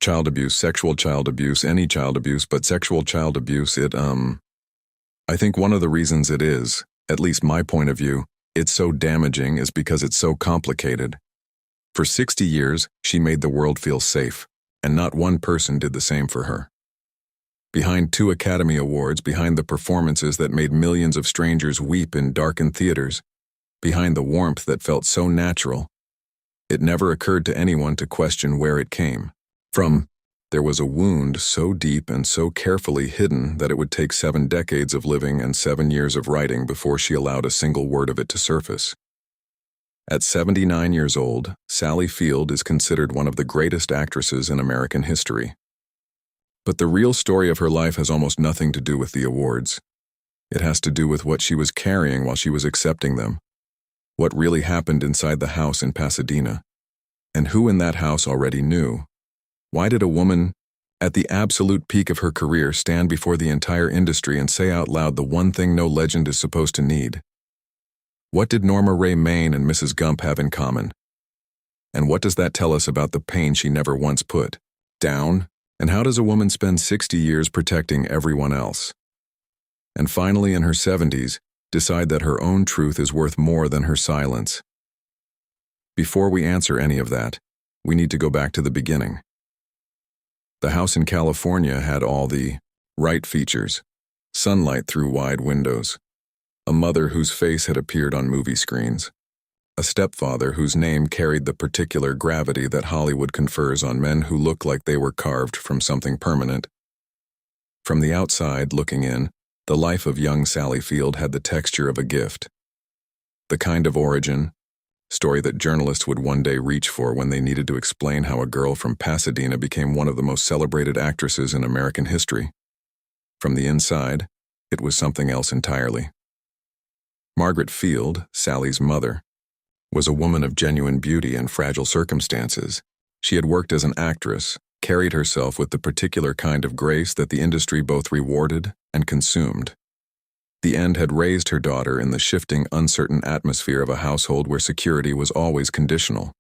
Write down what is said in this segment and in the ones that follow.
child abuse, sexual child abuse, any child abuse, but sexual child abuse, I think one of the reasons it is, at least my point of view, it's so damaging is because it's so complicated. For 60 years, she made the world feel safe, and not one person did the same for her. Behind 2 Academy Awards, behind the performances that made millions of strangers weep in darkened theaters, behind the warmth that felt so natural, it never occurred to anyone to question where it came from. There was a wound so deep and so carefully hidden that it would take 7 decades of living and 7 years of writing before she allowed a single word of it to surface. At 79 years old, Sally Field is considered one of the greatest actresses in American history. But the real story of her life has almost nothing to do with the awards. It has to do with what she was carrying while she was accepting them, what really happened inside the house in Pasadena, and who in that house already knew. Why did a woman, at the absolute peak of her career, stand before the entire industry and say out loud the one thing no legend is supposed to need? What did Norma Ray Maine and Mrs. Gump have in common? And what does that tell us about the pain she never once put down? And how does a woman spend 60 years protecting everyone else? And finally, in her 70s, decide that her own truth is worth more than her silence? Before we answer any of that, we need to go back to the beginning. The house in California had all the right features: sunlight through wide windows, a mother whose face had appeared on movie screens, a stepfather whose name carried the particular gravity that Hollywood confers on men who look like they were carved from something permanent. From the outside, looking in, the life of young Sally Field had the texture of a gift. The kind of origin story that journalists would one day reach for when they needed to explain how a girl from Pasadena became one of the most celebrated actresses in American history. From the inside, it was something else entirely. Margaret Field, Sally's mother, was a woman of genuine beauty and fragile circumstances. She had worked as an actress, carried herself with the particular kind of grace that the industry both rewarded and consumed. The end had raised her daughter in the shifting, uncertain atmosphere of a household where security was always conditional.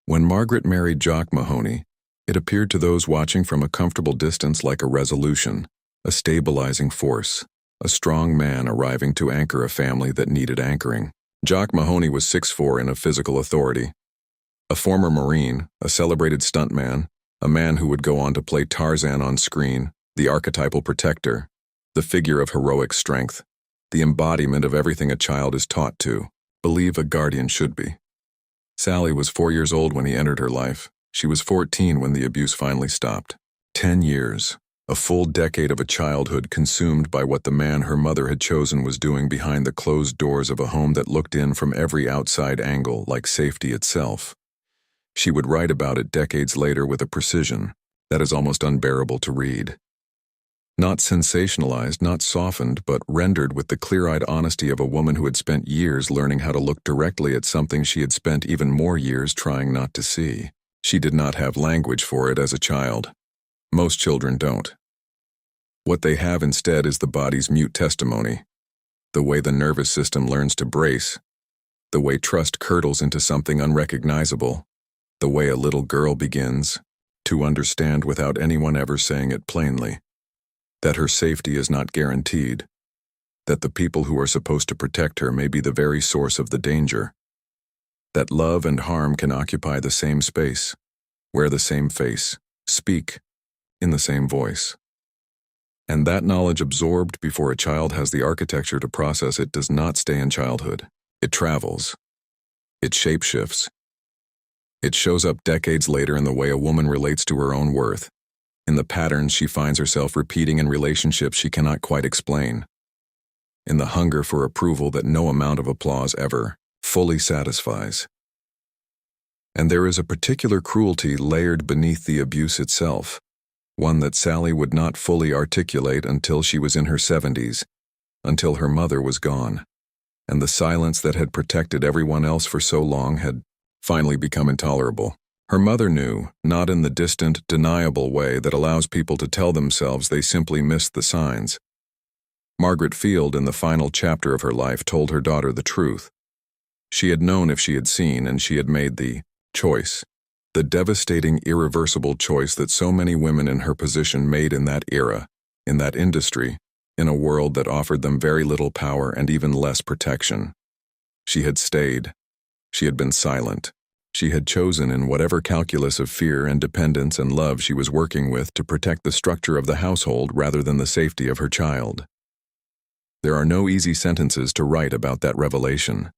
When Margaret married Jock Mahoney, it appeared to those watching from a comfortable distance like a resolution, a stabilizing force, a strong man arriving to anchor a family that needed anchoring. Jock Mahoney was 6'4" and of physical authority. A former Marine, a celebrated stuntman, a man who would go on to play Tarzan on screen, the archetypal protector, the figure of heroic strength, the embodiment of everything a child is taught to believe a guardian should be. Sally was 4 years old when he entered her life. She was 14 when the abuse finally stopped. 10 years, a full decade of a childhood consumed by what the man her mother had chosen was doing behind the closed doors of a home that looked in from every outside angle like safety itself. She would write about it decades later with a precision that is almost unbearable to read. Not sensationalized, not softened, but rendered with the clear-eyed honesty of a woman who had spent years learning how to look directly at something she had spent even more years trying not to see. She did not have language for it as a child. Most children don't. What they have instead is the body's mute testimony, the way the nervous system learns to brace, the way trust curdles into something unrecognizable, the way a little girl begins to understand without anyone ever saying it plainly, that her safety is not guaranteed, that the people who are supposed to protect her may be the very source of the danger, that love and harm can occupy the same space, wear the same face, speak in the same voice. And that knowledge absorbed before a child has the architecture to process it does not stay in childhood. It travels. It shapeshifts. It shows up decades later in the way a woman relates to her own worth, in the patterns she finds herself repeating in relationships she cannot quite explain, in the hunger for approval that no amount of applause ever fully satisfies. And there is a particular cruelty layered beneath the abuse itself, one that Sally would not fully articulate until she was in her 70s, until her mother was gone, and the silence that had protected everyone else for so long had finally become intolerable. Her mother knew, not in the distant, deniable way that allows people to tell themselves they simply missed the signs. Margaret Field, in the final chapter of her life, told her daughter the truth. She had known if she had seen, and she had made the choice, The devastating, irreversible choice that so many women in her position made in that era, in that industry, in a world that offered them very little power and even less protection. She had stayed. She had been silent. She had chosen in whatever calculus of fear and dependence and love she was working with to protect the structure of the household rather than the safety of her child. There are no easy sentences to write about that revelation.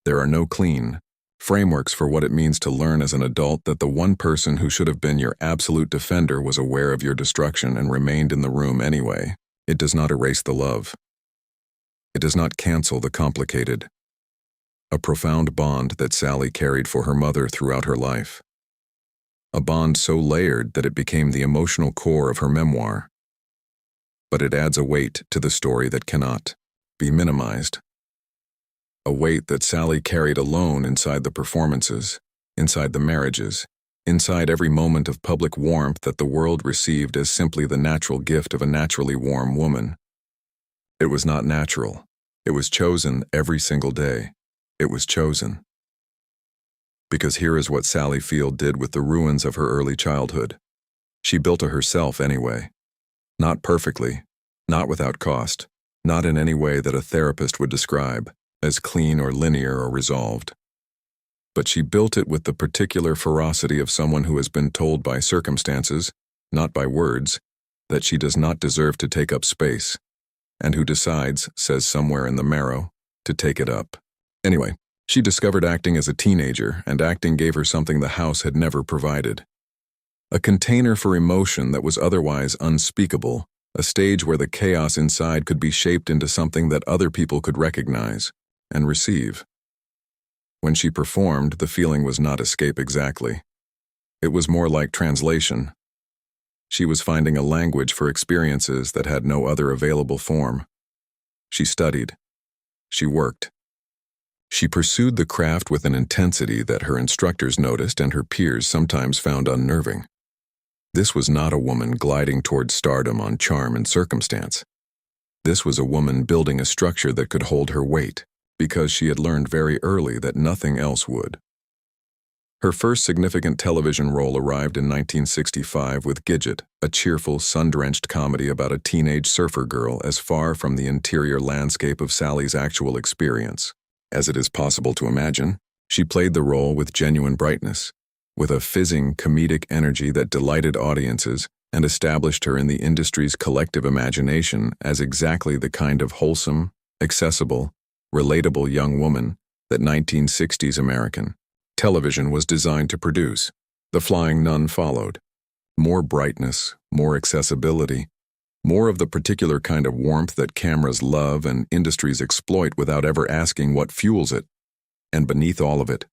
There are no clean frameworks for what it means to learn as an adult that the one person who should have been your absolute defender was aware of your destruction and remained in the room anyway. It does not erase the love. It does not cancel the complicated, a profound bond that Sally carried for her mother throughout her life. A bond so layered that it became the emotional core of her memoir. But it adds a weight to the story that cannot be minimized. A weight that Sally carried alone inside the performances, inside the marriages, inside every moment of public warmth that the world received as simply the natural gift of a naturally warm woman. It was not natural. It was chosen every single day. It was chosen. Because here is what Sally Field did with the ruins of her early childhood. She built a herself anyway. Not perfectly, not without cost, not in any way that a therapist would describe as clean or linear or resolved. But she built it with the particular ferocity of someone who has been told by circumstances, not by words, that she does not deserve to take up space, and who decides, says somewhere in the marrow, to take it up. Anyway, she discovered acting as a teenager, and acting gave her something the house had never provided. A container for emotion that was otherwise unspeakable, a stage where the chaos inside could be shaped into something that other people could recognize and receive. When she performed, the feeling was not escape exactly. It was more like translation. She was finding a language for experiences that had no other available form. She studied. She worked. She pursued the craft with an intensity that her instructors noticed and her peers sometimes found unnerving. This was not a woman gliding toward stardom on charm and circumstance. This was a woman building a structure that could hold her weight, because she had learned very early that nothing else would. Her first significant television role arrived in 1965 with Gidget, a cheerful, sun-drenched comedy about a teenage surfer girl as far from the interior landscape of Sally's actual experience as it is possible to imagine. She played the role with genuine brightness, with a fizzing, comedic energy that delighted audiences and established her in the industry's collective imagination as exactly the kind of wholesome, accessible, relatable young woman that 1960s American television was designed to produce. The Flying Nun followed. More brightness, more accessibility, more of the particular kind of warmth that cameras love and industries exploit without ever asking what fuels it. And beneath all of it,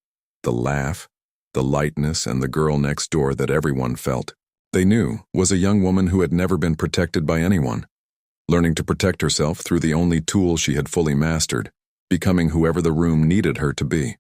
the laugh, the lightness, and the girl next door that everyone felt, they knew, was a young woman who had never been protected by anyone, learning to protect herself through the only tool she had fully mastered, becoming whoever the room needed her to be.